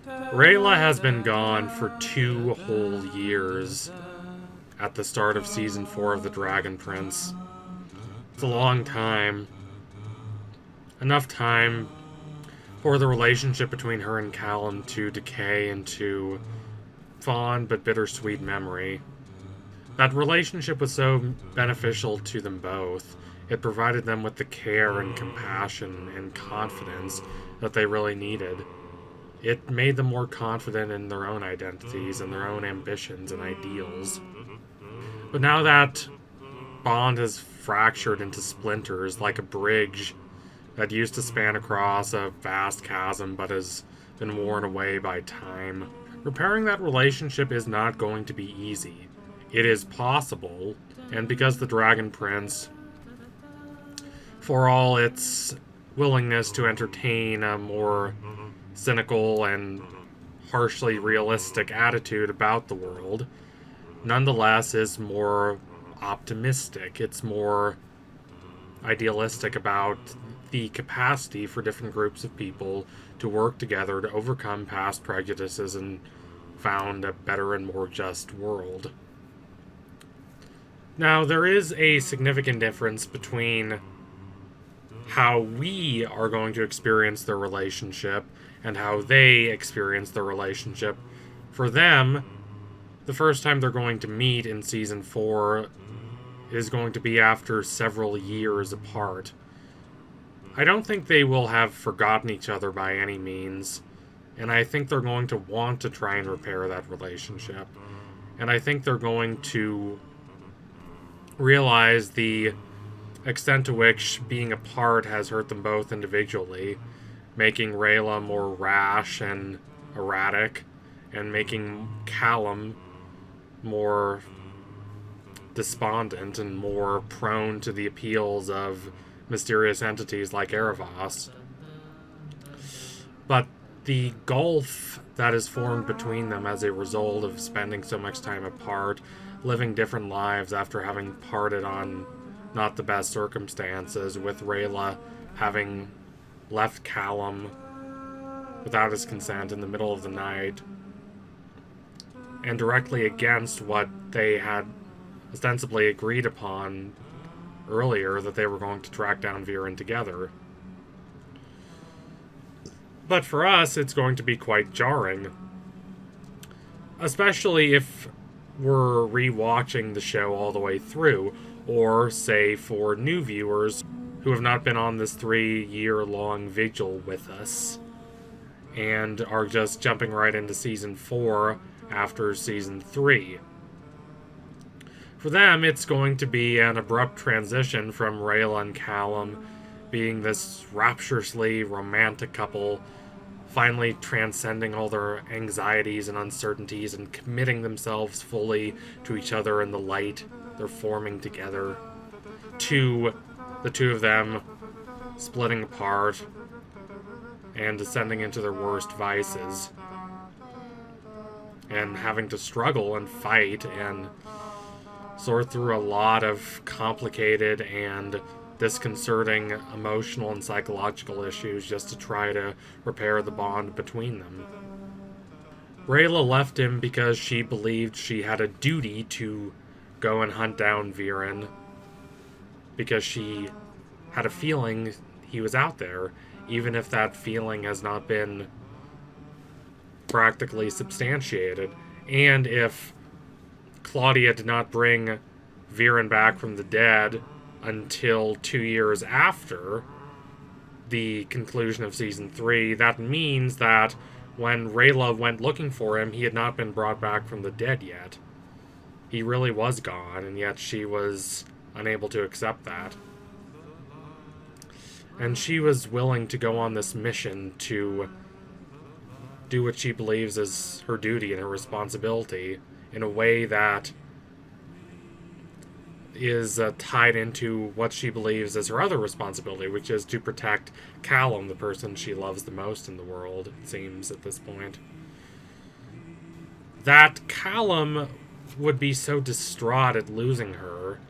Rayla has been gone for 2 whole years at the start of Season 4 of The Dragon Prince. It's a long time. Enough time for the relationship between her and Callum to decay into fond but bittersweet memory. That relationship was so beneficial to them both. It provided them with the care and compassion and confidence that they really needed. It made them more confident in their own identities and their own ambitions and ideals. But now that bond has fractured into splinters like a bridge that used to span across a vast chasm but has been worn away by time, repairing that relationship is not going to be easy. It is possible, and because the Dragon Prince, for all its willingness to entertain a more cynical and harshly realistic attitude about the world, nonetheless is more optimistic. It's more idealistic about the capacity for different groups of people to work together to overcome past prejudices and found a better and more just world. Now, there is a significant difference between how we are going to experience their relationship and how they experience their relationship. For them, the first time they're going to meet in Season 4 is going to be after several years apart. I don't think they will have forgotten each other by any means, and I think they're going to want to try and repair that relationship. And I think they're going to realize the extent to which being apart has hurt them both individually, making Rayla more rash and erratic, and making Callum more despondent and more prone to the appeals of mysterious entities like Erebos. But the gulf that is formed between them as a result of spending so much time apart, living different lives after having parted on not the best circumstances, with Rayla having left Callum without his consent in the middle of the night, and directly against what they had ostensibly agreed upon earlier, that they were going to track down Viren together. But for us, it's going to be quite jarring. Especially if we're rewatching the show all the way through, or, say, for new viewers who have not been on this 3-year-long vigil with us, and are just jumping right into Season 4 after Season 3. For them, it's going to be an abrupt transition from Rayla and Callum being this rapturously romantic couple, finally transcending all their anxieties and uncertainties and committing themselves fully to each other in the light they're forming together, to the two of them splitting apart and descending into their worst vices, and having to struggle and fight and sort through a lot of complicated and disconcerting emotional and psychological issues just to try to repair the bond between them. Rayla left him because she believed she had a duty to go and hunt down Viren, because she had a feeling he was out there, even if that feeling has not been practically substantiated. And if Claudia did not bring Viren back from the dead until 2 years after the conclusion of Season 3, that means that when Rayla went looking for him, he had not been brought back from the dead yet. He really was gone, and yet she was unable to accept that. And she was willing to go on this mission to do what she believes is her duty and her responsibility in a way that is tied into what she believes is her other responsibility, which is to protect Callum, the person she loves the most in the world, it seems, at this point. That Callum would be so distraught at losing her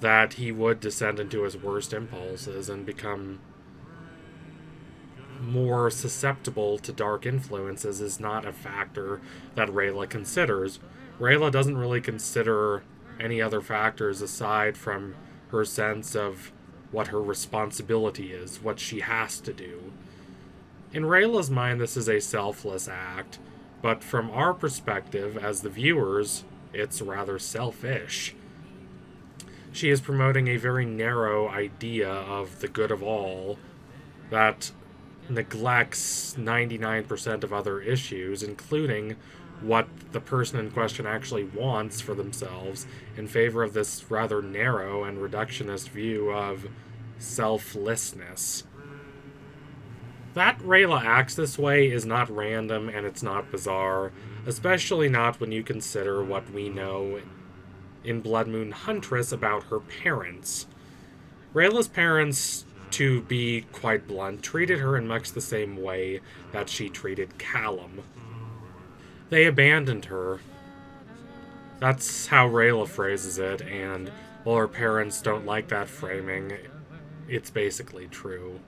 that he would descend into his worst impulses and become more susceptible to dark influences is not a factor that Rayla considers. Rayla doesn't really consider any other factors aside from her sense of what her responsibility is, what she has to do. In Rayla's mind, this is a selfless act, but from our perspective as the viewers, it's rather selfish. She is promoting a very narrow idea of the good of all that neglects 99% of other issues, including what the person in question actually wants for themselves, in favor of this rather narrow and reductionist view of selflessness. That Rayla acts this way is not random and it's not bizarre, especially not when you consider what we know in Blood Moon Huntress about her parents. Rayla's parents, to be quite blunt, treated her in much the same way that she treated Callum. They abandoned her. That's how Rayla phrases it, and while her parents don't like that framing, it's basically true.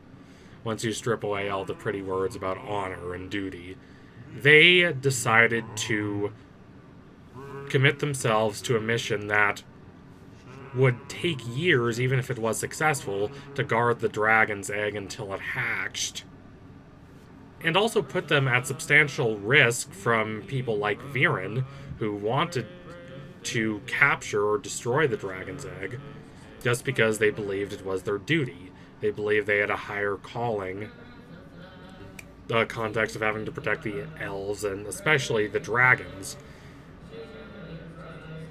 Once you strip away all the pretty words about honor and duty, they decided to commit themselves to a mission that would take years, even if it was successful, to guard the dragon's egg until it hatched. And also put them at substantial risk from people like Viren, who wanted to capture or destroy the dragon's egg, just because they believed it was their duty. They believed they had a higher calling, the context of having to protect the elves, and especially the dragons.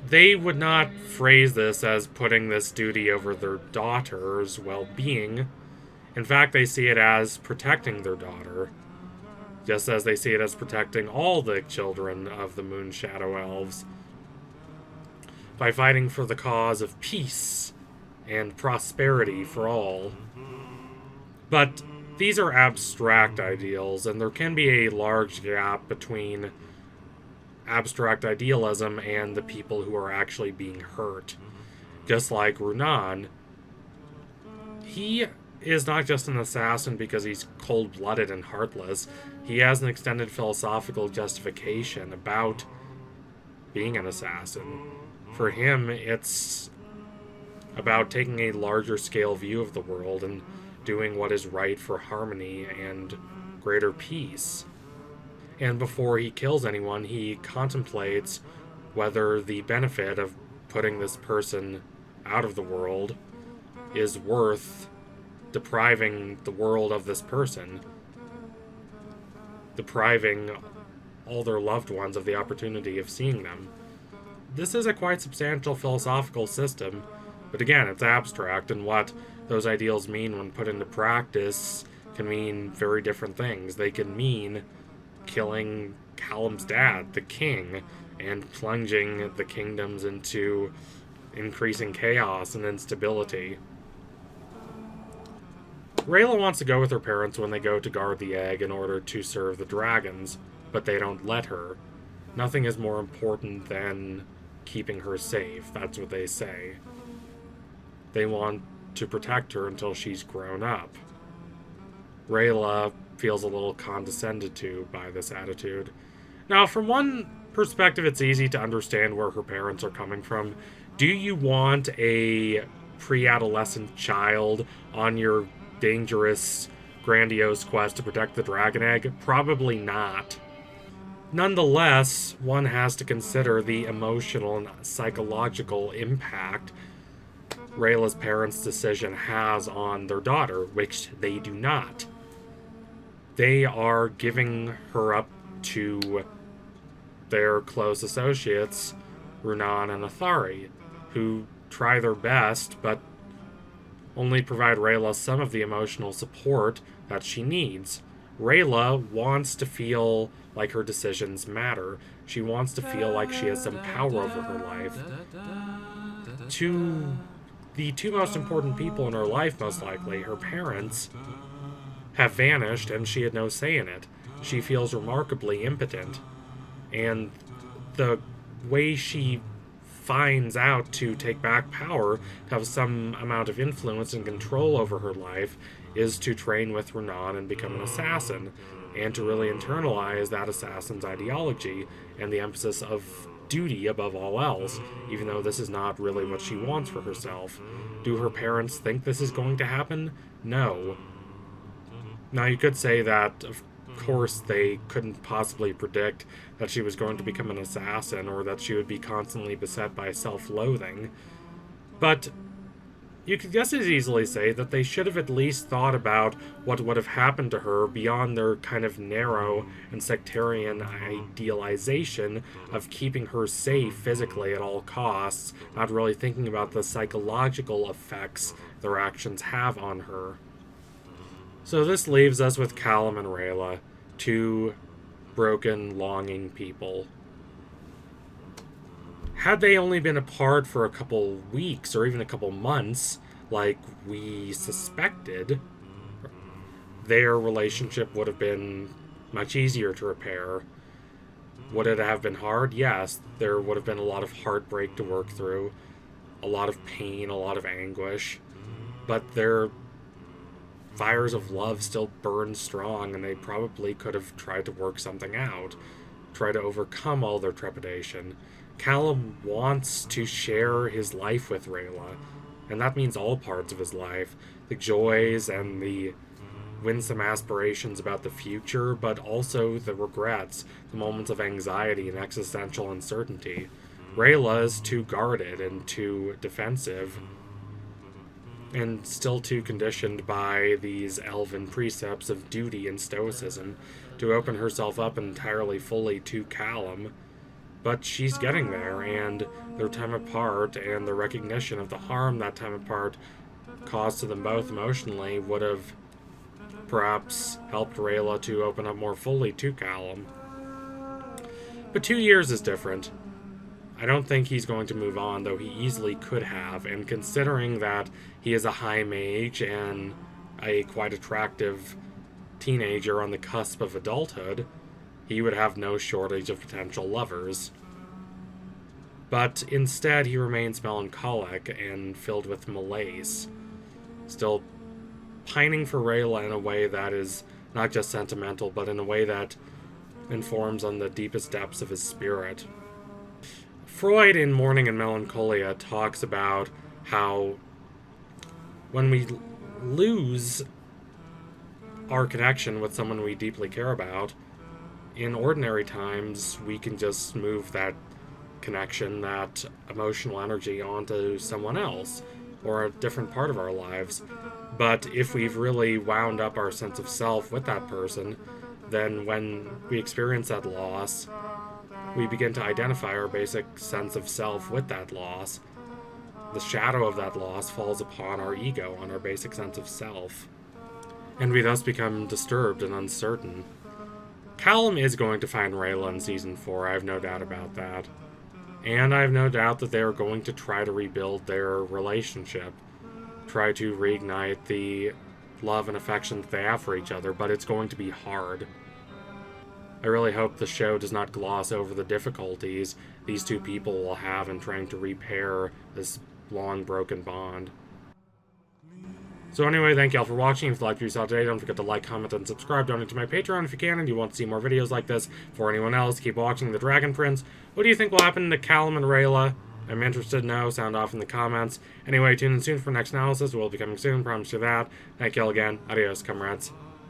They would not phrase this as putting this duty over their daughter's well-being. In fact, they see it as protecting their daughter, just as they see it as protecting all the children of the Moon Shadow Elves, by fighting for the cause of peace and prosperity for all. But these are abstract ideals, and there can be a large gap between abstract idealism and the people who are actually being hurt. Just like Runan, he is not just an assassin because he's cold-blooded and heartless. He has an extended philosophical justification about being an assassin. For him, it's about taking a larger scale view of the world and doing what is right for harmony and greater peace. And before he kills anyone, he contemplates whether the benefit of putting this person out of the world is worth depriving the world of this person, depriving all their loved ones of the opportunity of seeing them. This is a quite substantial philosophical system, but again, it's abstract, and what those ideals mean when put into practice can mean very different things. They can mean killing Callum's dad, the king, and plunging the kingdoms into increasing chaos and instability. Rayla wants to go with her parents when they go to guard the egg in order to serve the dragons, but they don't let her. Nothing is more important than keeping her safe, that's what they say. They want to protect her until she's grown up. Rayla feels a little condescended to by this attitude. Now, from one perspective, it's easy to understand where her parents are coming from. Do you want a pre-adolescent child on your dangerous, grandiose quest to protect the dragon egg? Probably not. Nonetheless, one has to consider the emotional and psychological impact Rayla's parents' decision has on their daughter, which they do not. They are giving her up to their close associates, Runan and Athari, who try their best, but only provide Rayla some of the emotional support that she needs. Rayla wants to feel like her decisions matter. She wants to feel like she has some power over her life. To the two most important people in her life, most likely, her parents, have vanished and she had no say in it. She feels remarkably impotent. And the way she finds out to take back power, to have some amount of influence and control over her life, is to train with Renan and become an assassin, and to really internalize that assassin's ideology and the emphasis of duty above all else, even though this is not really what she wants for herself. Do her parents think this is going to happen? No. Now, you could say that, of course, they couldn't possibly predict that she was going to become an assassin or that she would be constantly beset by self-loathing. But you could just as easily say that they should have at least thought about what would have happened to her beyond their kind of narrow and sectarian idealization of keeping her safe physically at all costs, not really thinking about the psychological effects their actions have on her. So this leaves us with Callum and Rayla, two broken, longing people. Had they only been apart for a couple weeks or even a couple months, like we suspected, their relationship would have been much easier to repair. Would it have been hard? Yes. There would have been a lot of heartbreak to work through, a lot of pain, a lot of anguish, but their fires of love still burned strong, and they probably could have tried to work something out, try to overcome all their trepidation. Callum wants to share his life with Rayla, and that means all parts of his life, the joys and the winsome aspirations about the future, but also the regrets, the moments of anxiety and existential uncertainty. Rayla is too guarded and too defensive, and still too conditioned by these elven precepts of duty and stoicism to open herself up entirely fully to Callum. But she's getting there, and their time apart and the recognition of the harm that time apart caused to them both emotionally would have perhaps helped Rayla to open up more fully to Callum. But 2 years is different. I don't think he's going to move on, though he easily could have, and considering that he is a high mage and a quite attractive teenager on the cusp of adulthood, he would have no shortage of potential lovers. But instead, he remains melancholic and filled with malaise, still pining for Rayla in a way that is not just sentimental, but in a way that informs on the deepest depths of his spirit. Freud, in Mourning and Melancholia, talks about how when we lose our connection with someone we deeply care about, in ordinary times, we can just move that connection, that emotional energy onto someone else or a different part of our lives. But if we've really wound up our sense of self with that person, then when we experience that loss, we begin to identify our basic sense of self with that loss. The shadow of that loss falls upon our ego, on our basic sense of self, and we thus become disturbed and uncertain. Callum is going to find Rayla in Season 4, I have no doubt about that. And I have no doubt that they are going to try to rebuild their relationship, try to reignite the love and affection that they have for each other, but it's going to be hard. I really hope the show does not gloss over the difficulties these two people will have in trying to repair this long broken bond. So anyway, thank you all for watching. If you liked what you saw today, don't forget to like, comment, and subscribe. Donate to my Patreon if you can, and you want to see more videos like this. For anyone else, keep watching The Dragon Prince. What do you think will happen to Callum and Rayla? I'm interested to know. Sound off in the comments. Anyway, tune in soon for next analysis. We'll be coming soon. Promise you that. Thank you all again. Adios, comrades.